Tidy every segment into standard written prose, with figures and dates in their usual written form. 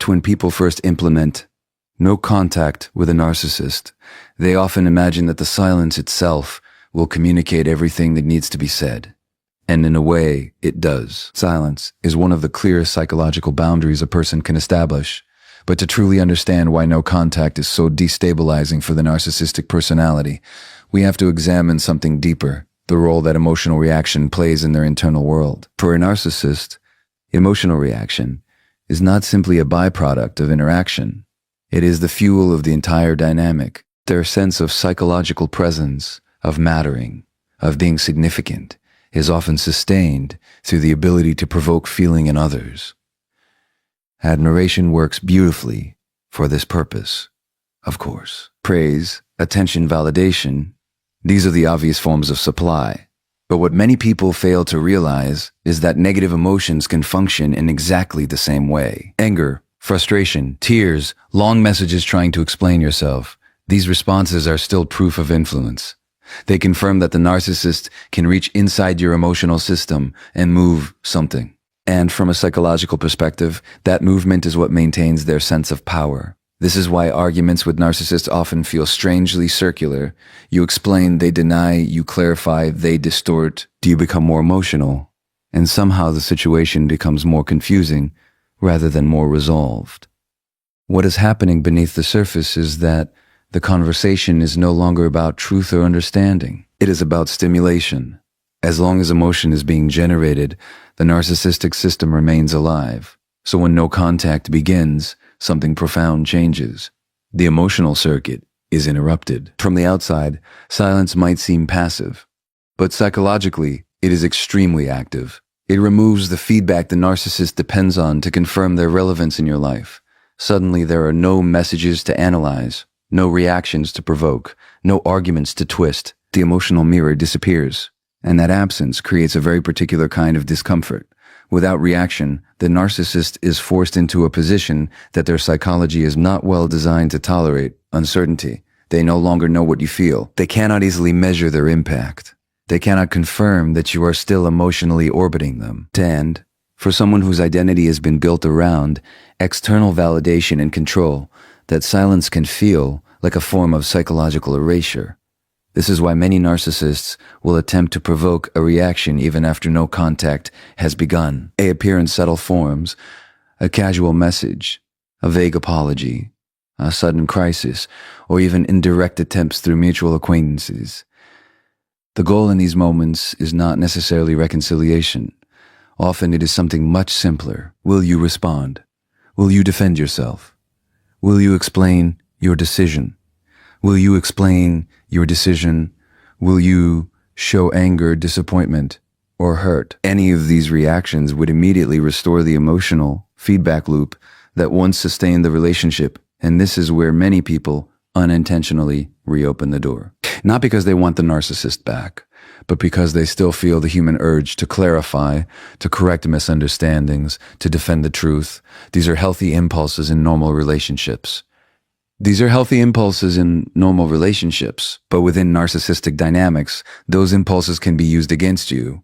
fact, when people first implement no contact with a narcissist, they often imagine that the silence itself will communicate everything that needs to be said. And in a way, it does. Silence is one of the clearest psychological boundaries a person can establish. But to truly understand why no contact is so destabilizing for the narcissistic personality, we have to examine something deeper, the role that emotional reaction plays in their internal world. For a narcissist, emotional reaction is not simply a byproduct of interaction. It is the fuel of the entire dynamic. Their sense of psychological presence, of mattering, of being significant, is often sustained through the ability to provoke feeling in others. Admiration works beautifully for this purpose, of course. Praise, attention, validation, these are the obvious forms of supply. But what many people fail to realize is that negative emotions can function in exactly the same way. Anger, frustration, tears, long messages trying to explain yourself. These responses are still proof of influence. They confirm that the narcissist can reach inside your emotional system and move something. And from a psychological perspective, that movement is what maintains their sense of power. This is why arguments with narcissists often feel strangely circular. You explain, they deny, you clarify, they distort. Do you become more emotional? And somehow the situation becomes more confusing rather than more resolved. What is happening beneath the surface is that the conversation is no longer about truth or understanding. It is about stimulation. As long as emotion is being generated, the narcissistic system remains alive. So when no contact begins, something profound changes. The emotional circuit is interrupted. From the outside, silence might seem passive, but psychologically, it is extremely active. It removes the feedback the narcissist depends on to confirm their relevance in your life. Suddenly, there are no messages to analyze, no reactions to provoke, no arguments to twist. The emotional mirror disappears, and that absence creates a very particular kind of discomfort. Without reaction, the narcissist is forced into a position that their psychology is not well designed to tolerate: uncertainty. They no longer know what you feel. They cannot easily measure their impact. They cannot confirm that you are still emotionally orbiting them. And for someone whose identity has been built around external validation and control, that silence can feel like a form of psychological erasure. This is why many narcissists will attempt to provoke a reaction even after no contact has begun. They appear in subtle forms: a casual message, a vague apology, a sudden crisis, or even indirect attempts through mutual acquaintances. The goal in these moments is not necessarily reconciliation. Often it is something much simpler. Will you respond? Will you defend yourself? Will you explain your decision? Will you explain your decision? Will you show anger, disappointment, or hurt? Any of these reactions would immediately restore the emotional feedback loop that once sustained the relationship, and this is where many people unintentionally reopen the door. Not because they want the narcissist back, but because they still feel the human urge to clarify, to correct misunderstandings, to defend the truth. These are healthy impulses in normal relationships. But within narcissistic dynamics, those impulses can be used against you,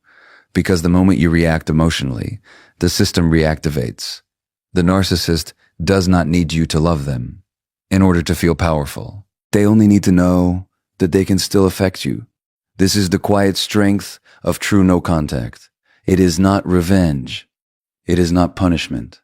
because the moment you react emotionally, the system reactivates. The narcissist does not need you to love them in order to feel powerful. They only need to know that they can still affect you. This is the quiet strength of true no contact. It is not revenge. It is not punishment.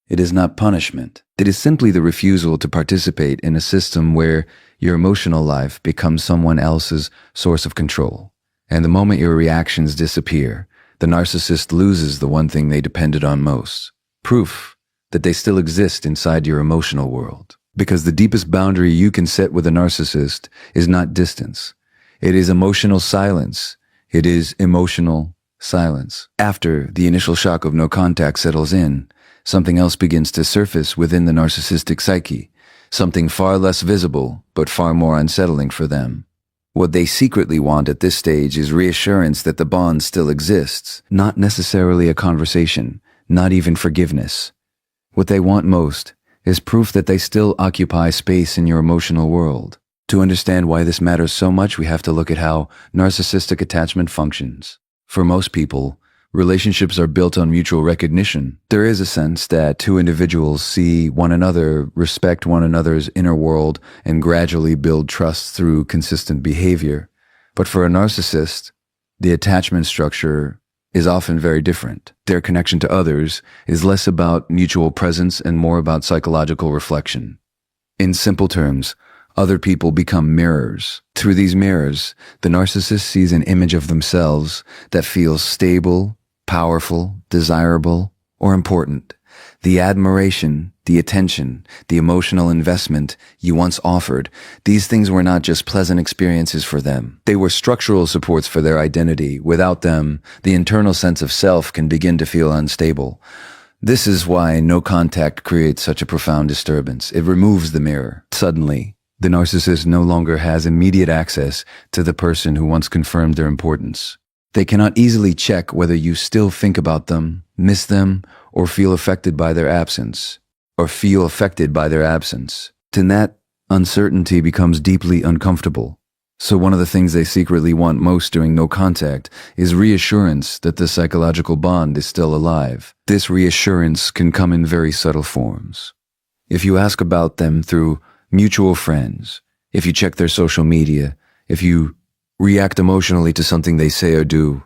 It is not punishment. It is simply the refusal to participate in a system where your emotional life becomes someone else's source of control. And the moment your reactions disappear, the narcissist loses the one thing they depended on most: proof that they still exist inside your emotional world. Because the deepest boundary you can set with a narcissist is not distance. It is emotional silence. It is emotional silence. After the initial shock of no contact settles in, something else begins to surface within the narcissistic psyche, something far less visible, but far more unsettling for them. What they secretly want at this stage is reassurance that the bond still exists, not necessarily a conversation, not even forgiveness. What they want most is proof that they still occupy space in your emotional world. To understand why this matters so much, we have to look at how narcissistic attachment functions. For most people, Relationships are built on mutual recognition. There is a sense that two individuals see one another, respect one another's inner world, and gradually build trust through consistent behavior. But for a narcissist, the attachment structure is often very different. Their connection to others is less about mutual presence and more about psychological reflection. In simple terms, other people become mirrors. Through these mirrors, the narcissist sees an image of themselves that feels stable, powerful, desirable, or important. The admiration, the attention, the emotional investment you once offered, these things were not just pleasant experiences for them. They were structural supports for their identity. Without them, the internal sense of self can begin to feel unstable. This is why no contact creates such a profound disturbance. It removes the mirror. Suddenly, the narcissist no longer has immediate access to the person who once confirmed their importance. They cannot easily check whether you still think about them, miss them, or feel affected by their absence. Then that uncertainty becomes deeply uncomfortable. So one of the things they secretly want most during no contact is reassurance that the psychological bond is still alive. This reassurance can come in very subtle forms. If you ask about them through mutual friends, if you check their social media, if you react emotionally to something they say or do,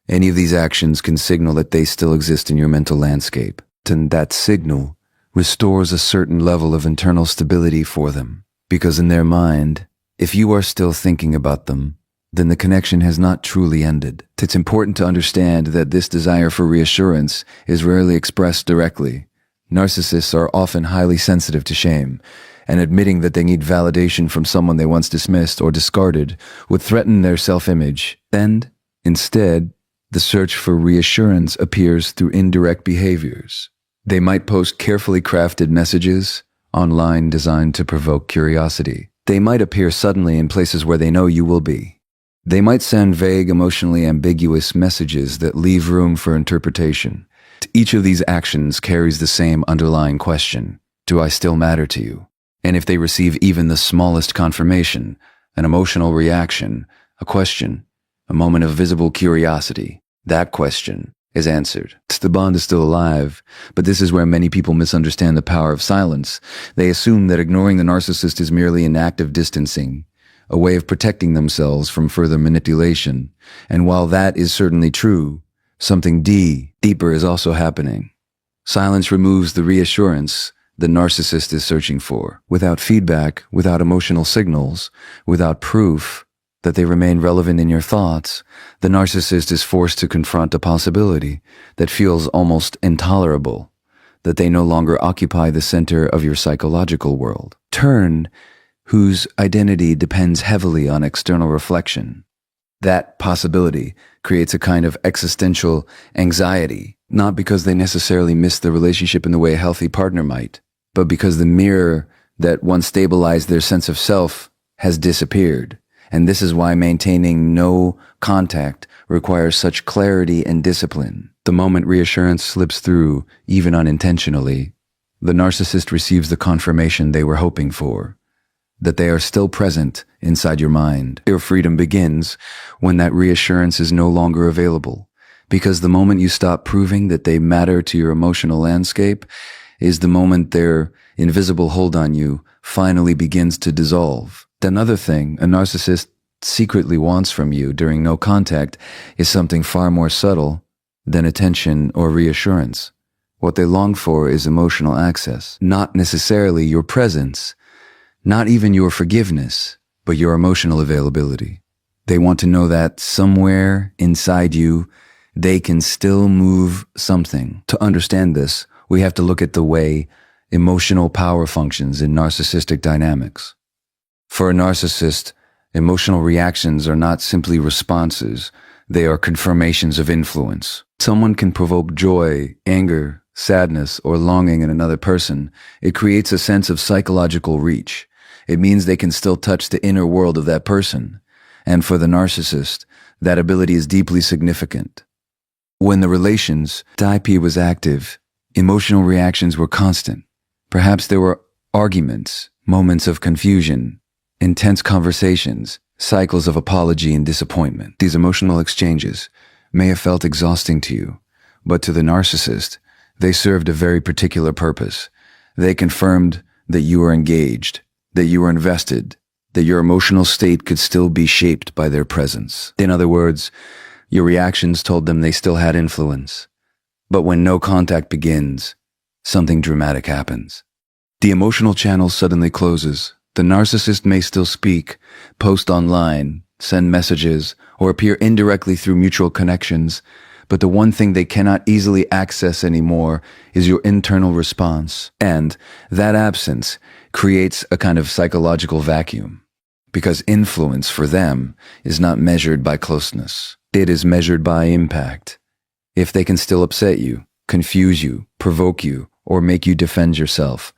any of these actions can signal that they still exist in your mental landscape. And that signal restores a certain level of internal stability for them. Because in their mind, if you are still thinking about them, then the connection has not truly ended. It's important to understand that this desire for reassurance is rarely expressed directly. Narcissists are often highly sensitive to shame, and admitting that they need validation from someone they once dismissed or discarded would threaten their self-image. And, instead, the search for reassurance appears through indirect behaviors. They might post carefully crafted messages online designed to provoke curiosity. They might appear suddenly in places where they know you will be. They might send vague, emotionally ambiguous messages that leave room for interpretation. Each of these actions carries the same underlying question: do I still matter to you? And if they receive even the smallest confirmation, an emotional reaction, a question, a moment of visible curiosity, that question is answered. The bond is still alive, but this is where many people misunderstand the power of silence. They assume that ignoring the narcissist is merely an act of distancing, a way of protecting themselves from further manipulation. And while that is certainly true, something deeper is also happening. Silence removes the reassurance the narcissist is searching for. Without feedback, without emotional signals, without proof that they remain relevant in your thoughts, the narcissist is forced to confront a possibility that feels almost intolerable, that they no longer occupy the center of your psychological world. Whose identity depends heavily on external reflection. That possibility creates a kind of existential anxiety, not because they necessarily miss the relationship in the way a healthy partner might, but because the mirror that once stabilized their sense of self has disappeared. And this is why maintaining no contact requires such clarity and discipline. The moment reassurance slips through, even unintentionally, the narcissist receives the confirmation they were hoping for, that they are still present inside your mind. Their freedom begins when that reassurance is no longer available, because the moment you stop proving that they matter to your emotional landscape is the moment their invisible hold on you finally begins to dissolve. Another thing a narcissist secretly wants from you during no contact is something far more subtle than attention or reassurance. What they long for is emotional access, not necessarily your presence, not even your forgiveness, but your emotional availability. They want to know that somewhere inside you, they can still move something. To understand this, we have to look at the way emotional power functions in narcissistic dynamics. For a narcissist, emotional reactions are not simply responses, they are confirmations of influence. Someone can provoke joy, anger, sadness, or longing in another person. It creates a sense of psychological reach. It means they can still touch the inner world of that person. And for the narcissist, that ability is deeply significant. When the relation's IP was active, emotional reactions were constant. Perhaps there were arguments, moments of confusion, intense conversations, cycles of apology and disappointment. These emotional exchanges may have felt exhausting to you, but to the narcissist, they served a very particular purpose. They confirmed that you were engaged, that you were invested, that your emotional state could still be shaped by their presence. In other words, your reactions told them they still had influence. But when no contact begins, something dramatic happens. The emotional channel suddenly closes. The narcissist may still speak, post online, send messages, or appear indirectly through mutual connections, but the one thing they cannot easily access anymore is your internal response. And that absence creates a kind of psychological vacuum, because influence for them is not measured by closeness. It is measured by impact. If they can still upset you, confuse you, provoke you, or make you defend yourself,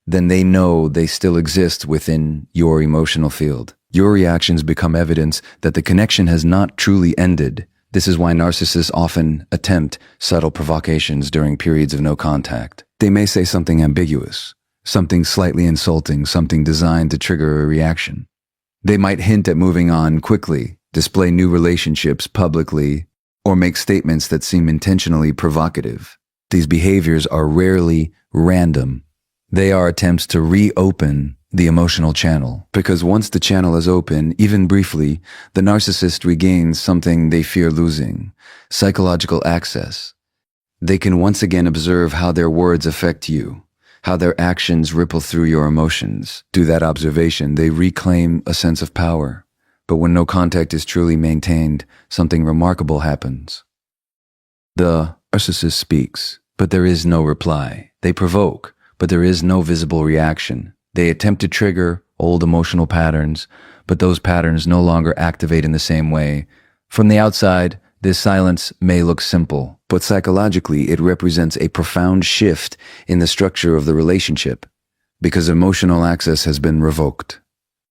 then they know they still exist within your emotional field. Your reactions become evidence that the connection has not truly ended. This is why narcissists often attempt subtle provocations during periods of no contact. They may say something ambiguous, something slightly insulting, something designed to trigger a reaction. They might hint at moving on quickly, display new relationships publicly, or make statements that seem intentionally provocative. These behaviors are rarely random. They are attempts to reopen the emotional channel, because once the channel is open, even briefly, the narcissist regains something they fear losing: psychological access. They can once again observe how their words affect you, how their actions ripple through your emotions. Through that observation, they reclaim a sense of power. But when no contact is truly maintained, something remarkable happens. The narcissist speaks, but there is no reply. They provoke, but there is no visible reaction. They attempt to trigger old emotional patterns, but those patterns no longer activate in the same way. From the outside, this silence may look simple, but psychologically it represents a profound shift in the structure of the relationship, because emotional access has been revoked.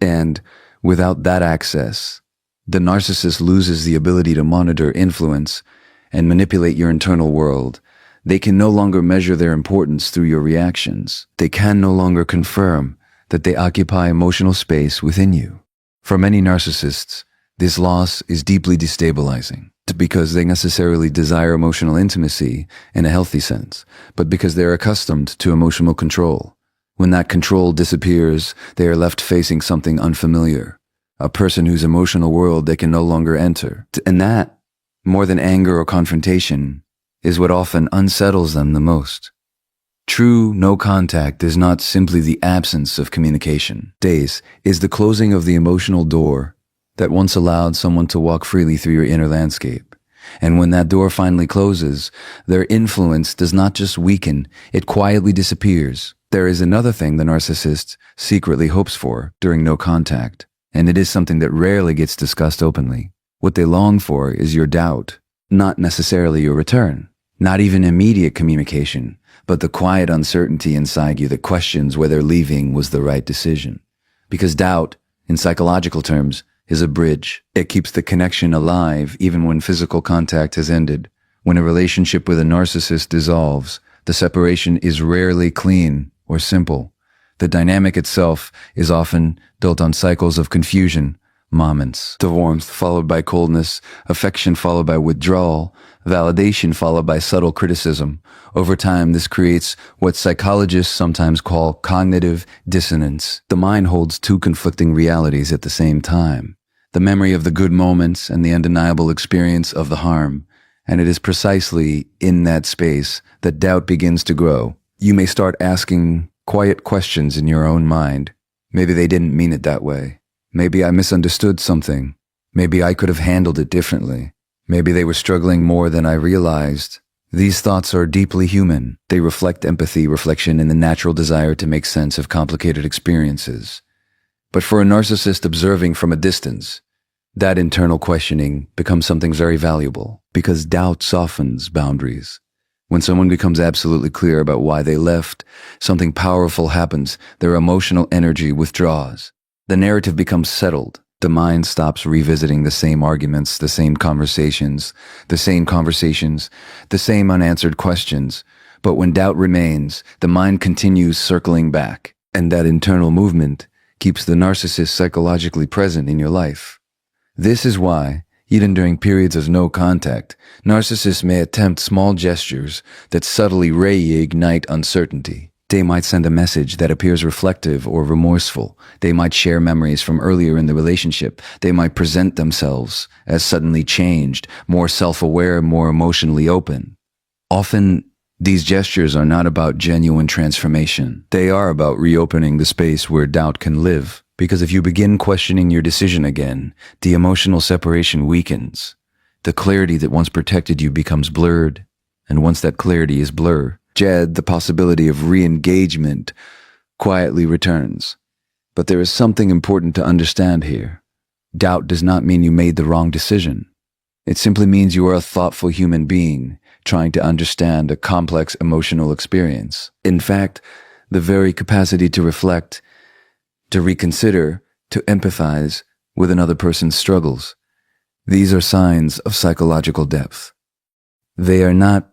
And without that access, the narcissist loses the ability to monitor, influence, and manipulate your internal world. They can no longer measure their importance through your reactions. They can no longer confirm that they occupy emotional space within you. For many narcissists, this loss is deeply destabilizing, because they necessarily desire emotional intimacy in a healthy sense, but because they're accustomed to emotional control. When that control disappears, they are left facing something unfamiliar, a person whose emotional world they can no longer enter. And that, more than anger or confrontation, is what often unsettles them the most. True no contact is not simply the absence of communication. Days is the closing of the emotional door that once allowed someone to walk freely through your inner landscape. And when that door finally closes, their influence does not just weaken, it quietly disappears. There is another thing the narcissist secretly hopes for during no contact, and it is something that rarely gets discussed openly. What they long for is your doubt, not necessarily your return. Not even immediate communication, but the quiet uncertainty inside you that questions whether leaving was the right decision. Because doubt, in psychological terms, is a bridge. It keeps the connection alive even when physical contact has ended. When a relationship with a narcissist dissolves, the separation is rarely clean or simple. The dynamic itself is often built on cycles of confusion, moments, the warmth followed by coldness, affection followed by withdrawal, validation followed by subtle criticism. Over time, this creates what psychologists sometimes call cognitive dissonance. The mind holds two conflicting realities at the same time: the memory of the good moments and the undeniable experience of the harm. And it is precisely in that space that doubt begins to grow. You may start asking quiet questions in your own mind. Maybe they didn't mean it that way. Maybe I misunderstood something. Maybe I could have handled it differently. Maybe they were struggling more than I realized. These thoughts are deeply human. They reflect empathy, reflection, and the natural desire to make sense of complicated experiences. But for a narcissist observing from a distance, that internal questioning becomes something very valuable, because doubt softens boundaries. When someone becomes absolutely clear about why they left, something powerful happens. Their emotional energy withdraws. The narrative becomes settled. The mind stops revisiting the same arguments, the same conversations, the same unanswered questions. But when doubt remains, the mind continues circling back. And that internal movement keeps the narcissist psychologically present in your life. This is why Even during periods of no contact, narcissists may attempt small gestures that subtly reignite uncertainty. They might send a message that appears reflective or remorseful. They might share memories from earlier in the relationship. They might present themselves as suddenly changed, more self-aware, more emotionally open. Often, these gestures are not about genuine transformation. They are about reopening the space where doubt can live. Because if you begin questioning your decision again, the emotional separation weakens. The clarity that once protected you becomes blurred. And once that clarity is blurred, the possibility of re-engagement quietly returns. But there is something important to understand here. Doubt does not mean you made the wrong decision. It simply means you are a thoughtful human being trying to understand a complex emotional experience. In fact, the very capacity to reflect, to reconsider, to empathize with another person's struggles. These are signs of psychological depth. They are not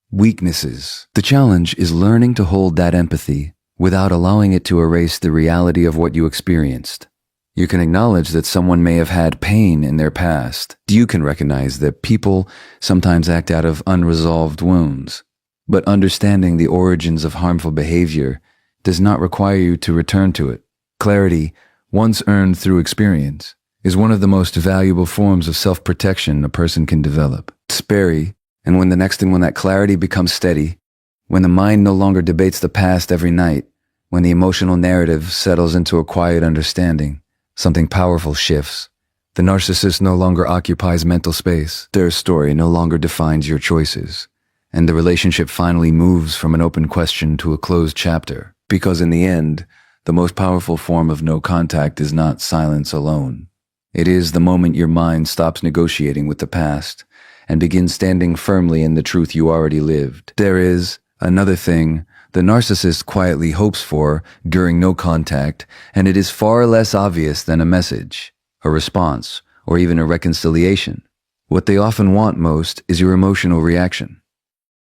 weaknesses. The challenge is learning to hold that empathy without allowing it to erase the reality of what you experienced. You can acknowledge that someone may have had pain in their past. You can recognize that people sometimes act out of unresolved wounds. But understanding the origins of harmful behavior does not require you to return to it. Clarity, once earned through experience, is one of the most valuable forms of self-protection a person can develop. Sperry, and when that clarity becomes steady, when the mind no longer debates the past every night, when the emotional narrative settles into a quiet understanding, something powerful shifts. The narcissist no longer occupies mental space. Their story no longer defines your choices. And the relationship finally moves from an open question to a closed chapter. Because in the end, the most powerful form of no contact is not silence alone. It is the moment your mind stops negotiating with the past and begins standing firmly in the truth you already lived. There is another thing the narcissist quietly hopes for during no contact, and it is far less obvious than a message, a response, or even a reconciliation. What they often want most is your emotional reaction.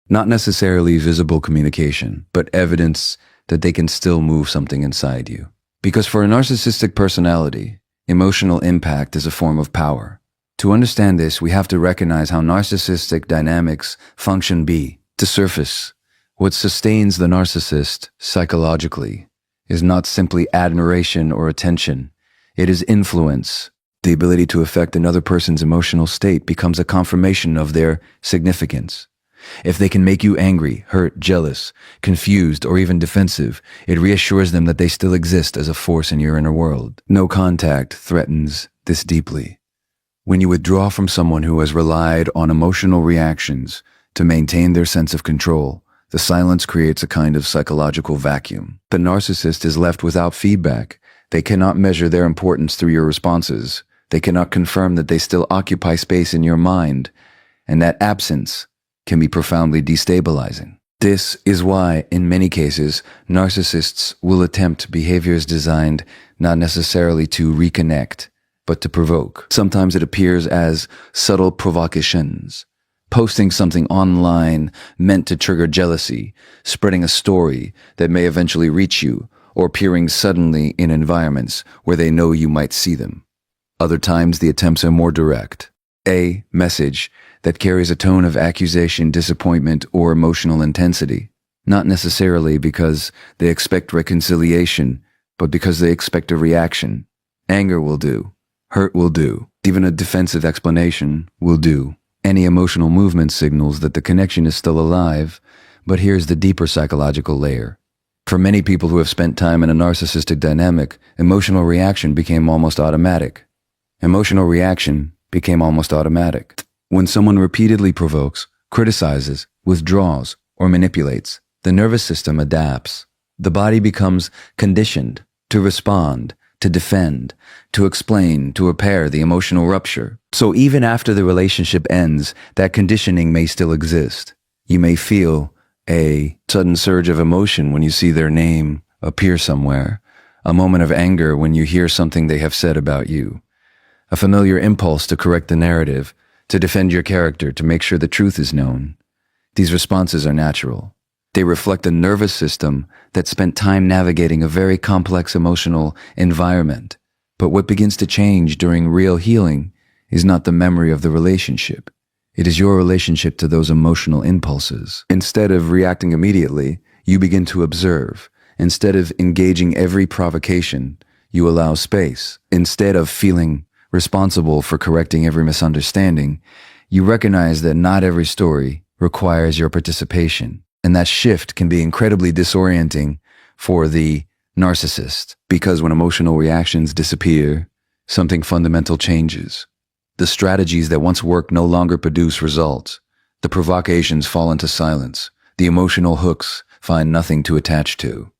Not necessarily visible communication, but evidence that they can still move something inside you. Because for a narcissistic personality, emotional impact is a form of power. To understand this, we have to recognize how narcissistic dynamics function. To surface, what sustains the narcissist psychologically is not simply admiration or attention. It is influence. The ability to affect another person's emotional state becomes a confirmation of their significance. If they can make you angry, hurt, jealous, confused, or even defensive, it reassures them that they still exist as a force in your inner world. No contact threatens this deeply. When you withdraw from someone who has relied on emotional reactions to maintain their sense of control, the silence creates a kind of psychological vacuum. The narcissist is left without feedback. They cannot measure their importance through your responses. They cannot confirm that they still occupy space in your mind, and that absence can be profoundly destabilizing. This is why, in many cases, narcissists will attempt behaviors designed not necessarily to reconnect, but to provoke. Sometimes it appears as subtle provocations. Posting something online meant to trigger jealousy, spreading a story that may eventually reach you, or appearing suddenly in environments where they know you might see them. Other times the attempts are more direct. A message that carries a tone of accusation, disappointment, or emotional intensity. Not necessarily because they expect reconciliation, but because they expect a reaction. Anger will do. Hurt will do. Even a defensive explanation will do. Any emotional movement signals that the connection is still alive, but here's the deeper psychological layer. For many people who have spent time in a narcissistic dynamic, emotional reaction became almost automatic. When someone repeatedly provokes, criticizes, withdraws, or manipulates, the nervous system adapts. The body becomes conditioned to respond, to defend, to explain, to repair the emotional rupture. So even after the relationship ends, that conditioning may still exist. You may feel a sudden surge of emotion when you see their name appear somewhere, a moment of anger when you hear something they have said about you, a familiar impulse to correct the narrative, to defend your character, to make sure the truth is known. These responses are natural. They reflect a nervous system that spent time navigating a very complex emotional environment. But what begins to change during real healing is not the memory of the relationship. It is your relationship to those emotional impulses. Instead of reacting immediately, you begin to observe. Instead of engaging every provocation, you allow space. Instead of feeling responsible for correcting every misunderstanding, you recognize that not every story requires your participation. And that shift can be incredibly disorienting for the narcissist, because when emotional reactions disappear, something fundamental changes. The strategies that once worked no longer produce results. The provocations fall into silence. The emotional hooks find nothing to attach to.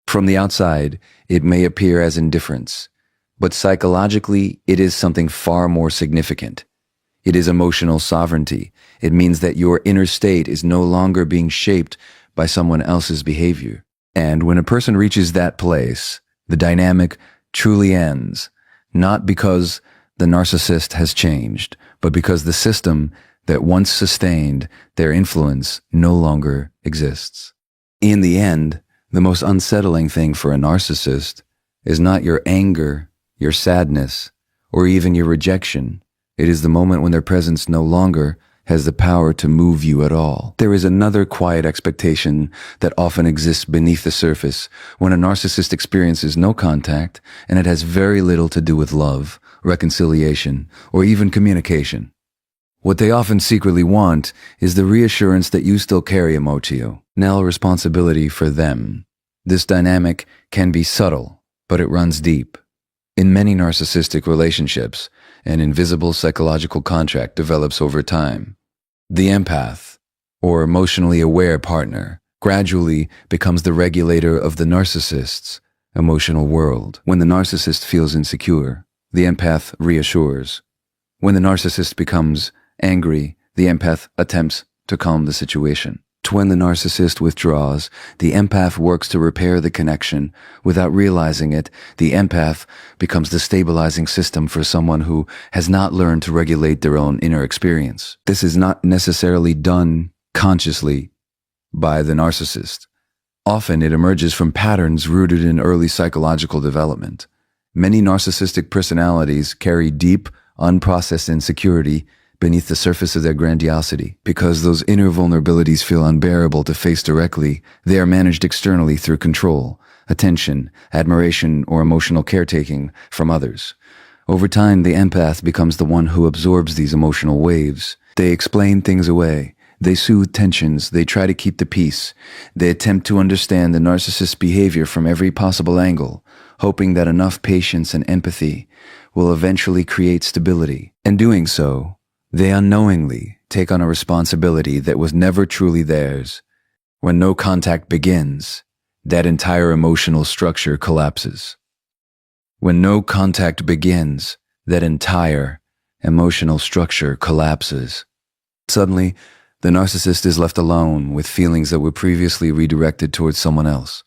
From the outside, it may appear as indifference, but psychologically, it is something far more significant. It is emotional sovereignty. It means that your inner state is no longer being shaped by someone else's behavior. And when a person reaches that place, the dynamic truly ends, not because the narcissist has changed, but because the system that once sustained their influence no longer exists. In the end, the most unsettling thing for a narcissist is not your anger, your sadness, or even your rejection. It is the moment when their presence no longer has the power to move you at all. There is another quiet expectation that often exists beneath the surface when a narcissist experiences no contact, and it has very little to do with love, reconciliation, or even communication. What they often secretly want is the reassurance that you still carry emotional responsibility for them. This dynamic can be subtle, but it runs deep. In many narcissistic relationships, an invisible psychological contract develops over time. The empath, or emotionally aware partner, gradually becomes the regulator of the narcissist's emotional world. When the narcissist feels insecure, the empath reassures. When the narcissist becomes angry, the empath attempts to calm the situation. When the narcissist withdraws, the empath works to repair the connection. Without realizing it, the empath becomes the stabilizing system for someone who has not learned to regulate their own inner experience. This is not necessarily done consciously by the narcissist. Often it emerges from patterns rooted in early psychological development. Many narcissistic personalities carry deep, unprocessed insecurity beneath the surface of their grandiosity. Because those inner vulnerabilities feel unbearable to face directly, they are managed externally through control, attention, admiration, or emotional caretaking from others. Over time, the empath becomes the one who absorbs these emotional waves. They explain things away. They soothe tensions. They try to keep the peace. They attempt to understand the narcissist's behavior from every possible angle, hoping that enough patience and empathy will eventually create stability. In doing so, they unknowingly take on a responsibility that was never truly theirs. When no contact begins, that entire emotional structure collapses. When no contact begins, that entire emotional structure collapses. Suddenly, the narcissist is left alone with feelings that were previously redirected towards someone else.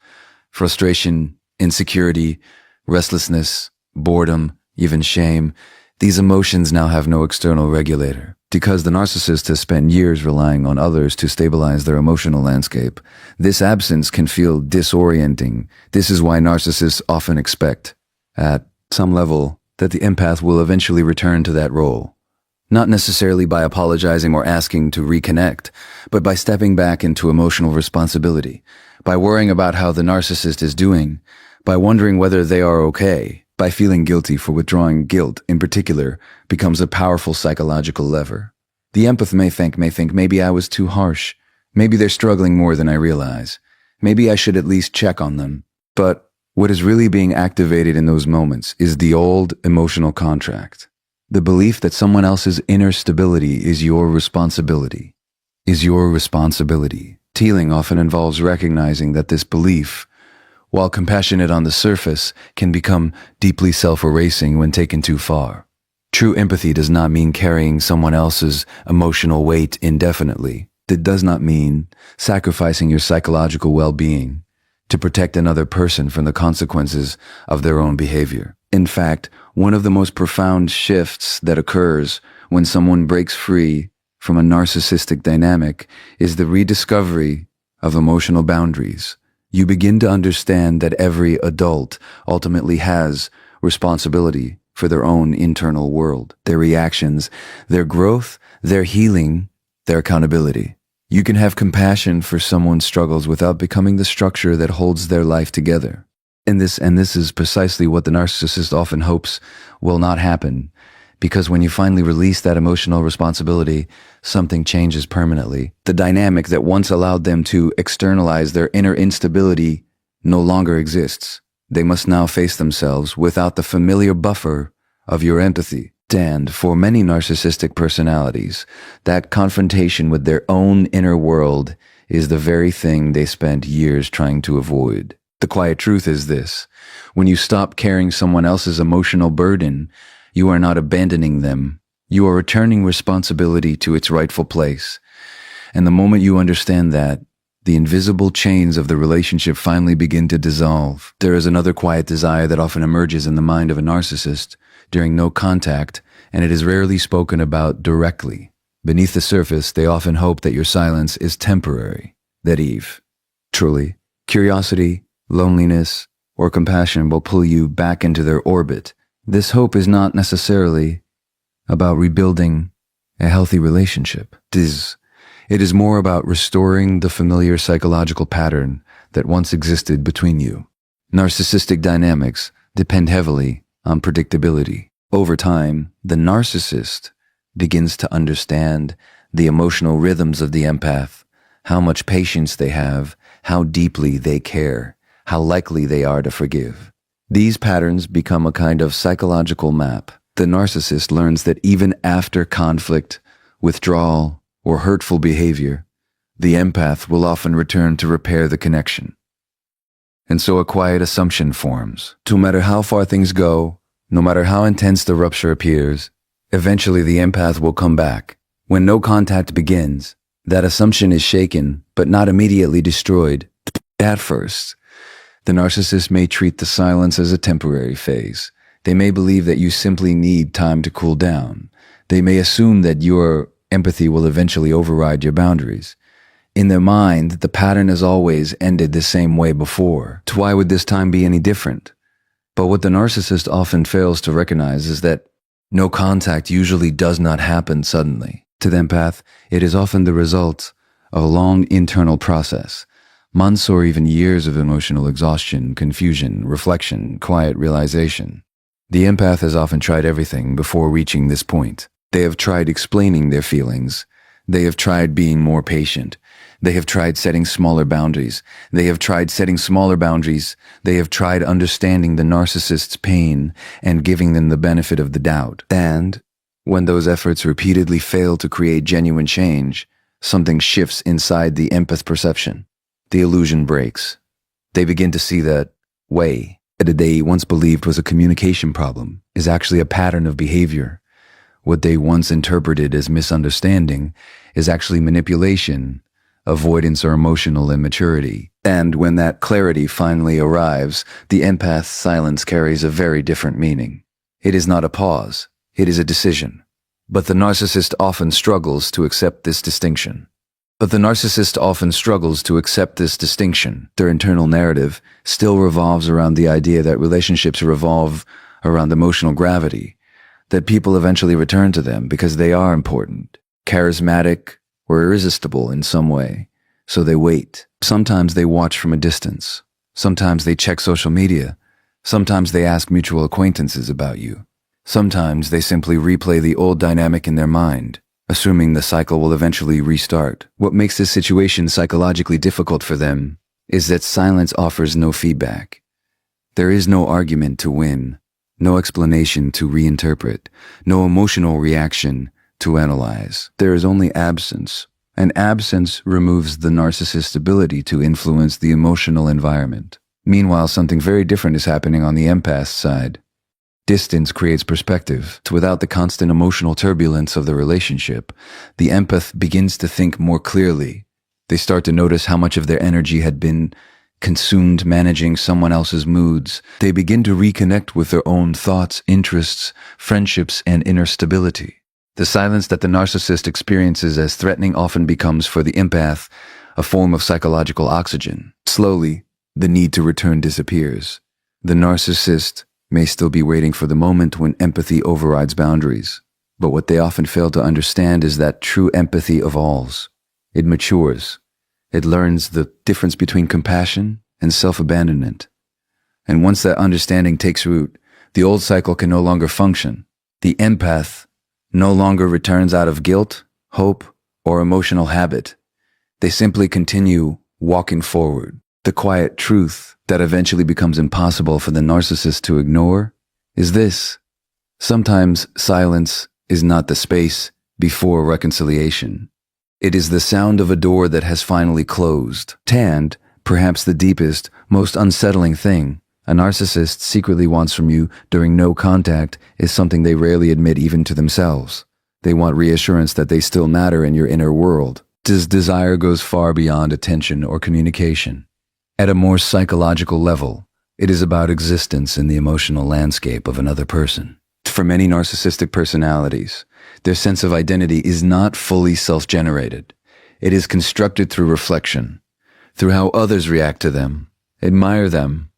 Frustration, insecurity, restlessness, boredom, even shame. These emotions now have no external regulator. Because the narcissist has spent years relying on others to stabilize their emotional landscape, this absence can feel disorienting. This is why narcissists often expect, at some level, that the empath will eventually return to that role. Not necessarily by apologizing or asking to reconnect, but by stepping back into emotional responsibility, by worrying about how the narcissist is doing, by wondering whether they are okay. By feeling guilty for withdrawing. Guilt, in particular, becomes a powerful psychological lever. The empath may think, maybe I was too harsh. Maybe they're struggling more than I realize. Maybe I should at least check on them. But what is really being activated in those moments is the old emotional contract. The belief that someone else's inner stability is your responsibility. Healing often involves recognizing that this belief, while compassionate on the surface, can become deeply self-erasing when taken too far. True empathy does not mean carrying someone else's emotional weight indefinitely. It does not mean sacrificing your psychological well-being to protect another person from the consequences of their own behavior. In fact, one of the most profound shifts that occurs when someone breaks free from a narcissistic dynamic is the rediscovery of emotional boundaries. You begin to understand that every adult ultimately has responsibility for their own internal world, their reactions, their growth, their healing, their accountability. You can have compassion for someone's struggles without becoming the structure that holds their life together. And this is precisely what the narcissist often hopes will not happen, because when you finally release that emotional responsibility, something changes permanently. The dynamic that once allowed them to externalize their inner instability no longer exists. They must now face themselves without the familiar buffer of your empathy. And for many narcissistic personalities, that confrontation with their own inner world is the very thing they spent years trying to avoid. The quiet truth is this: when you stop carrying someone else's emotional burden, you are not abandoning them. You are returning responsibility to its rightful place. And the moment you understand that, the invisible chains of the relationship finally begin to dissolve. There is another quiet desire that often emerges in the mind of a narcissist during no contact, and it is rarely spoken about directly. Beneath the surface, they often hope that your silence is temporary, that truly, curiosity, loneliness, or compassion will pull you back into their orbit. This hope is not necessarily about rebuilding a healthy relationship. It is more about restoring the familiar psychological pattern that once existed between you. Narcissistic dynamics depend heavily on predictability. Over time, the narcissist begins to understand the emotional rhythms of the empath, how much patience they have, how deeply they care, how likely they are to forgive. These patterns become a kind of psychological map. The narcissist learns that even after conflict, withdrawal, or hurtful behavior, the empath will often return to repair the connection. And so a quiet assumption forms. No matter how far things go, no matter how intense the rupture appears, eventually the empath will come back. When no contact begins, that assumption is shaken, but not immediately destroyed. At first, the narcissist may treat the silence as a temporary phase. They may believe that you simply need time to cool down. They may assume that your empathy will eventually override your boundaries. In their mind, the pattern has always ended the same way before. So why would this time be any different? But what the narcissist often fails to recognize is that no contact usually does not happen suddenly. To the empath, it is often the result of a long internal process. Months or even years of emotional exhaustion, confusion, reflection, quiet realization. The empath has often tried everything before reaching this point. They have tried explaining their feelings. They have tried being more patient. They have tried setting smaller boundaries. They have tried understanding the narcissist's pain and giving them the benefit of the doubt. And when those efforts repeatedly fail to create genuine change, something shifts inside the empath's perception. The illusion breaks. They begin to see that that they once believed was a communication problem is actually a pattern of behavior. What they once interpreted as misunderstanding is actually manipulation, avoidance, or emotional immaturity. And when that clarity finally arrives, the empath's silence carries a very different meaning. It is not a pause, it is a decision. But the narcissist often struggles to accept this distinction. Their internal narrative still revolves around the idea that relationships revolve around emotional gravity, that people eventually return to them because they are important, charismatic, or irresistible in some way. So they wait. Sometimes they watch from a distance. Sometimes they check social media. Sometimes they ask mutual acquaintances about you. Sometimes they simply replay the old dynamic in their mind, assuming the cycle will eventually restart. What makes this situation psychologically difficult for them is that silence offers no feedback. There is no argument to win, no explanation to reinterpret, no emotional reaction to analyze. There is only absence, and absence removes the narcissist's ability to influence the emotional environment. Meanwhile, something very different is happening on the empath's side. Distance creates perspective. Without the constant emotional turbulence of the relationship, the empath begins to think more clearly. They start to notice how much of their energy had been consumed managing someone else's moods. They begin to reconnect with their own thoughts, interests, friendships, and inner stability. The silence that the narcissist experiences as threatening often becomes for the empath a form of psychological oxygen. Slowly, the need to return disappears. The narcissist may still be waiting for the moment when empathy overrides boundaries. But what they often fail to understand is that true empathy evolves. It matures. It learns the difference between compassion and self-abandonment. And once that understanding takes root, the old cycle can no longer function. The empath no longer returns out of guilt, hope, or emotional habit. They simply continue walking forward. The quiet truth that eventually becomes impossible for the narcissist to ignore is this: sometimes silence is not the space before reconciliation. It is the sound of a door that has finally closed. And, perhaps the deepest, most unsettling thing a narcissist secretly wants from you during no contact is something they rarely admit even to themselves. They want reassurance that they still matter in your inner world. This desire goes far beyond attention or communication. At a more psychological level, it is about existence in the emotional landscape of another person. For many narcissistic personalities, their sense of identity is not fully self-generated. It is constructed through reflection, through how others react to them, admire them,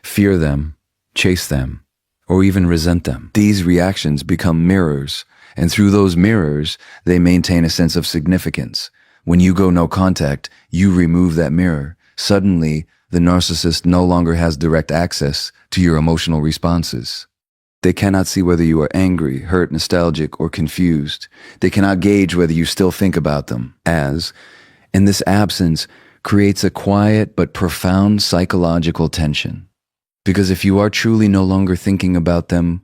fear them, chase them, or even resent them. These reactions become mirrors, and through those mirrors, they maintain a sense of significance. When you go no contact, you remove that mirror. Suddenly, the narcissist no longer has direct access to your emotional responses. They cannot see whether you are angry, hurt, nostalgic, or confused. They cannot gauge whether you still think about them, and this absence creates a quiet but profound psychological tension. Because if you are truly no longer thinking about them,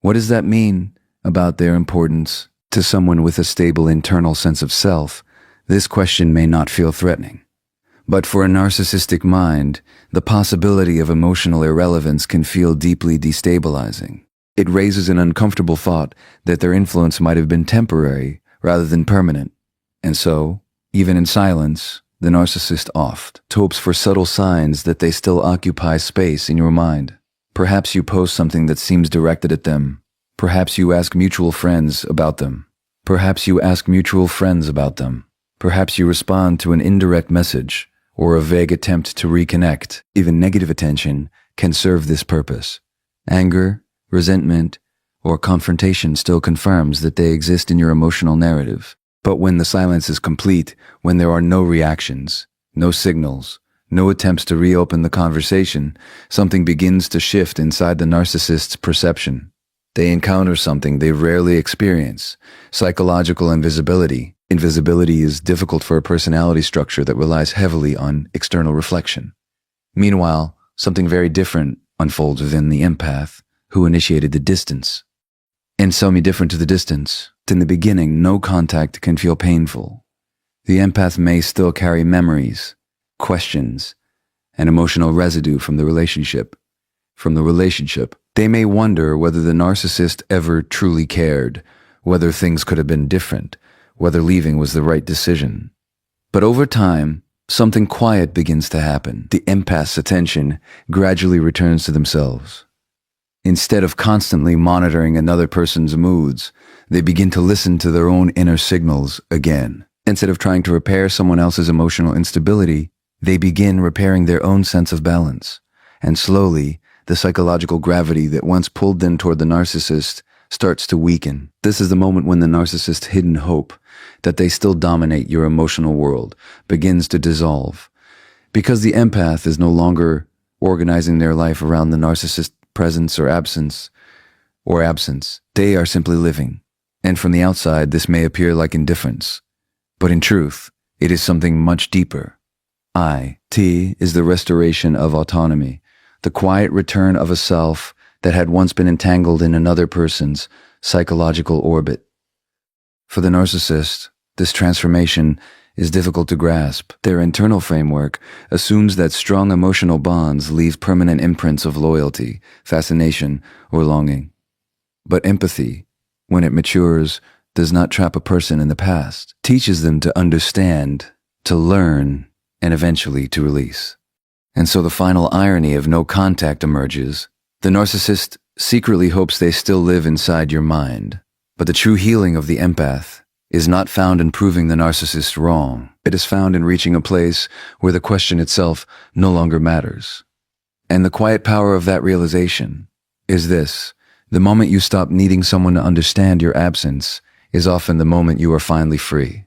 what does that mean about their importance to someone with a stable internal sense of self? This question may not feel threatening. But for a narcissistic mind, the possibility of emotional irrelevance can feel deeply destabilizing. It raises an uncomfortable thought that their influence might have been temporary rather than permanent. And so, even in silence, the narcissist oft hopes for subtle signs that they still occupy space in your mind. Perhaps you post something that seems directed at them. Perhaps you ask mutual friends about them. Perhaps you respond to an indirect message or a vague attempt to reconnect. Even negative attention can serve this purpose. Anger, resentment, or confrontation still confirms that they exist in your emotional narrative. But when the silence is complete, when there are no reactions, no signals, no attempts to reopen the conversation, something begins to shift inside the narcissist's perception. They encounter something they rarely experience: psychological invisibility. Invisibility is difficult for a personality structure that relies heavily on external reflection. Meanwhile, something very different unfolds within the empath who initiated the distance. And semi-different to the distance. In the beginning, no contact can feel painful. The empath may still carry memories, questions, and emotional residue from the relationship. They may wonder whether the narcissist ever truly cared, whether things could have been different, whether leaving was the right decision. But over time, something quiet begins to happen. The empath's attention gradually returns to themselves. Instead of constantly monitoring another person's moods, they begin to listen to their own inner signals again. Instead of trying to repair someone else's emotional instability, they begin repairing their own sense of balance. And slowly, the psychological gravity that once pulled them toward the narcissist starts to weaken. This is the moment when the narcissist's hidden hope that they still dominate your emotional world begins to dissolve. Because the empath is no longer organizing their life around the narcissist's presence or absence, they are simply living. And from the outside, this may appear like indifference. But in truth, it is something much deeper. IT is the restoration of autonomy, the quiet return of a self that had once been entangled in another person's psychological orbit. For the narcissist, this transformation is difficult to grasp. Their internal framework assumes that strong emotional bonds leave permanent imprints of loyalty, fascination, or longing. But empathy, when it matures, does not trap a person in the past. It teaches them to understand, to learn, and eventually to release. And so the final irony of no contact emerges. The narcissist secretly hopes they still live inside your mind. But the true healing of the empath is not found in proving the narcissist wrong. It is found in reaching a place where the question itself no longer matters. And the quiet power of that realization is this: the moment you stop needing someone to understand your absence is often the moment you are finally free.